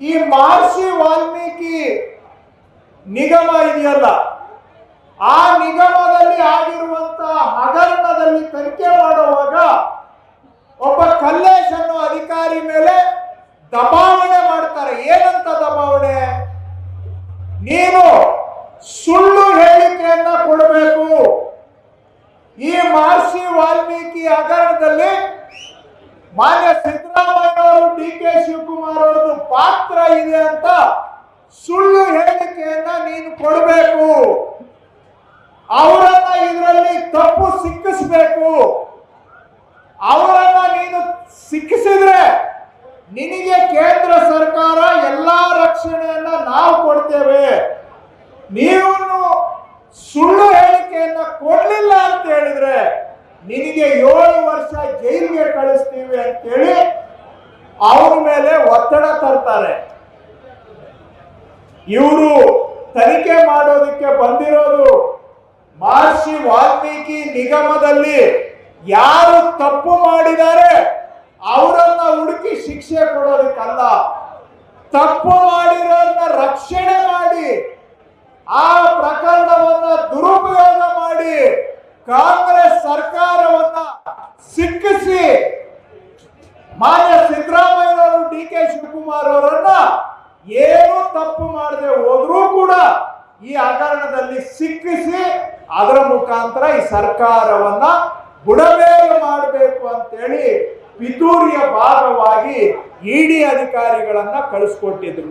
ಈ ಮಹರ್ಷಿ ವಾಲ್ಮೀಕಿ ನಿಗಮ ಇದೆಯಲ್ಲ, ಆ ನಿಗಮದಲ್ಲಿ ಆಗಿರುವಂತಹ ಹಗರಣದಲ್ಲಿ ತನಿಖೆ ಮಾಡುವಾಗ ಒಬ್ಬ ಕಲ್ಲೇಶ್ ಅನ್ನೋ ಅಧಿಕಾರಿ ಮೇಲೆ ದಬಾವಣೆ ಮಾಡ್ತಾರೆ. ಏನಂತ ದಬಾವಣೆ? ನೀನು ಸುಳ್ಳು ಹೇಳಿಕೆಯನ್ನ ಕೊಡಬೇಕು. ಈ ಮಹರ್ಷಿ ವಾಲ್ಮೀಕಿ ಹಗರಣದಲ್ಲಿ ಮಾನ್ಯ ಸಿದ್ದರಾಮಯ್ಯ ಅವರು, ಡಿ ಕೆ ಶಿವಕುಮಾರ್ ಅವರದ್ದು ಪಾತ್ರ ಇದೆ ಅಂತ ಸುಳ್ಳು ಹೇಳಿಕೆಯನ್ನ ನೀನು ಕೊಡಬೇಕು. ಅವರನ್ನ ಇದರಲ್ಲಿ ತಪ್ಪು ಸಿಕ್ಕಿಸಬೇಕು. ಅವರನ್ನ ನೀನು ಸಿಕ್ಕಿಸಿದ್ರೆ ನಿನಗೆ ಕೇಂದ್ರ ಸರ್ಕಾರ ಎಲ್ಲಾ ರಕ್ಷಣೆಯನ್ನ ನಾವು ಕೊಡ್ತೇವೆ. ನೀವು ಸುಳ್ಳು ಹೇಳಿಕೆಯನ್ನ ಕೊಡ್ಲಿಲ್ಲ ಅಂತ ಹೇಳಿದ್ರೆ ನಿನಗೆ 7 ವರ್ಷ ಜೈಲಿಗೆ ಕಳಿಸ್ತೀವಿ ಅಂತೇಳಿ ಅವ್ರ ಮೇಲೆ ಒತ್ತಡ ತರ್ತಾರೆ. ಇವರು ತನಿಖೆ ಮಾಡೋದಕ್ಕೆ ಬಂದಿರೋದು ಮಹರ್ಷಿ ವಾಲ್ಮೀಕಿ ನಿಗಮದಲ್ಲಿ ಯಾರು ತಪ್ಪು ಮಾಡಿದ್ದಾರೆ ಅವರನ್ನ ಹುಡುಕಿ ಶಿಕ್ಷೆ ಕೊಡೋದಕ್ಕಲ್ಲ, ತಪ್ಪು ಮಾಡಿರೋದನ್ನ ರಕ್ಷಣೆ ಮಾಡಿ ಆ ಪ್ರಕರಣವನ್ನ ದುರುಪಯೋಗ ಮಾಡಿ ಕಾಂಗ್ರೆಸ್ ಸರ್ಕಾರವನ್ನ ಸಿಕ್ಕಿಸಿ ಮಾನ್ಯ ಸಿದ್ದರಾಮಯ್ಯನವರು, ಡಿ ಕೆ ಶಿವಕುಮಾರ್ ಅವರನ್ನ ಏನು ತಪ್ಪು ಮಾಡದೆ ಹೋದ್ರೂ ಕೂಡ ಈ ಹಗರಣದಲ್ಲಿ ಸಿಕ್ಕಿಸಿ ಅದರ ಮುಖಾಂತರ ಈ ಸರ್ಕಾರವನ್ನ ಬುಡಮೇಲು ಮಾಡಬೇಕು ಅಂತೇಳಿ ಪಿತೂರಿಯ ಭಾಗವಾಗಿ ಇಡಿ ಅಧಿಕಾರಿಗಳನ್ನ ಕಳಿಸ್ಕೊಟ್ಟಿದ್ರು.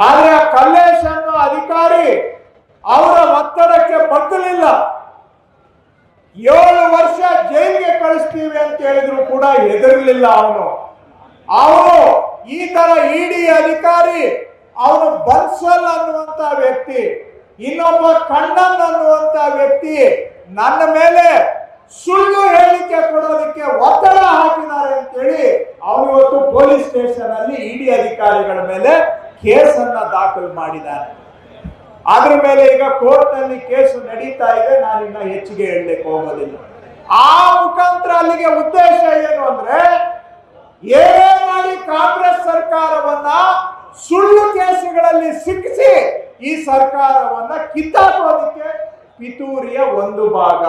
ಆದ್ರೆ ಆ ಕಲ್ಲೇಶ್ ಅನ್ನೋ ಅಧಿಕಾರಿ ಅವರ ಒತ್ತಡಕ್ಕೆ ಬಗ್ಗಲಿಲ್ಲ. 7 ವರ್ಷ ಜೈಲಿಗೆ ಕಳಿಸ್ತೀವಿ ಅಂತ ಹೇಳಿದ್ರು ಕೂಡ ಹೆದರ್ಲಿಲ್ಲ ಅವನು. ಈ ತರ ಇಡಿ ಅಧಿಕಾರಿ, ಅವನು ಬನ್ಸಲ್ ಅನ್ನುವಂತ ವ್ಯಕ್ತಿ, ಇನ್ನೊಬ್ಬ ಕಣ್ಣನ್ ಅನ್ನುವಂತ ವ್ಯಕ್ತಿ ನನ್ನ ಮೇಲೆ ಸುಳ್ಳು ಹೇಳಿಕೆ ಕೊಡೋದಕ್ಕೆ ಒತ್ತಡ ಹಾಕಿದ್ದಾರೆ ಅಂತೇಳಿ ಅವನು ಇವತ್ತು ಪೊಲೀಸ್ ಸ್ಟೇಷನ್ ಅಲ್ಲಿ ಇಡಿ ಅಧಿಕಾರಿಗಳ ಮೇಲೆ ಕೇಸನ್ನ ದಾಖಲು ಮಾಡಿದ್ದಾನೆ. ಅದ್ರ ಮೇಲೆ ಈಗ ಕೋರ್ಟ್ ನಲ್ಲಿ ಕೇಸ್ ನಡೀತಾ ಇದೆ. ನಾನಿನ್ನ ಹೆಚ್ಚಿಗೆ ಹೇಳಲಿಕ್ಕೆ ಹೋಗೋದಿಲ್ಲ. ಆ ಮುಖಾಂತರ ಅಲ್ಲಿಗೆ ಉದ್ದೇಶ ಏನು ಅಂದ್ರೆ, ಏನೇ ಮಾಡಿ ಕಾಂಗ್ರೆಸ್ ಸರ್ಕಾರವನ್ನ ಸುಳ್ಳು ಕೇಸುಗಳಲ್ಲಿ ಸಿಕ್ಕಿಸಿ ಈ ಸರ್ಕಾರವನ್ನ ಕಿತ್ತಾಕೋದಕ್ಕೆ ಪಿತೂರಿಯ ಒಂದು ಭಾಗ.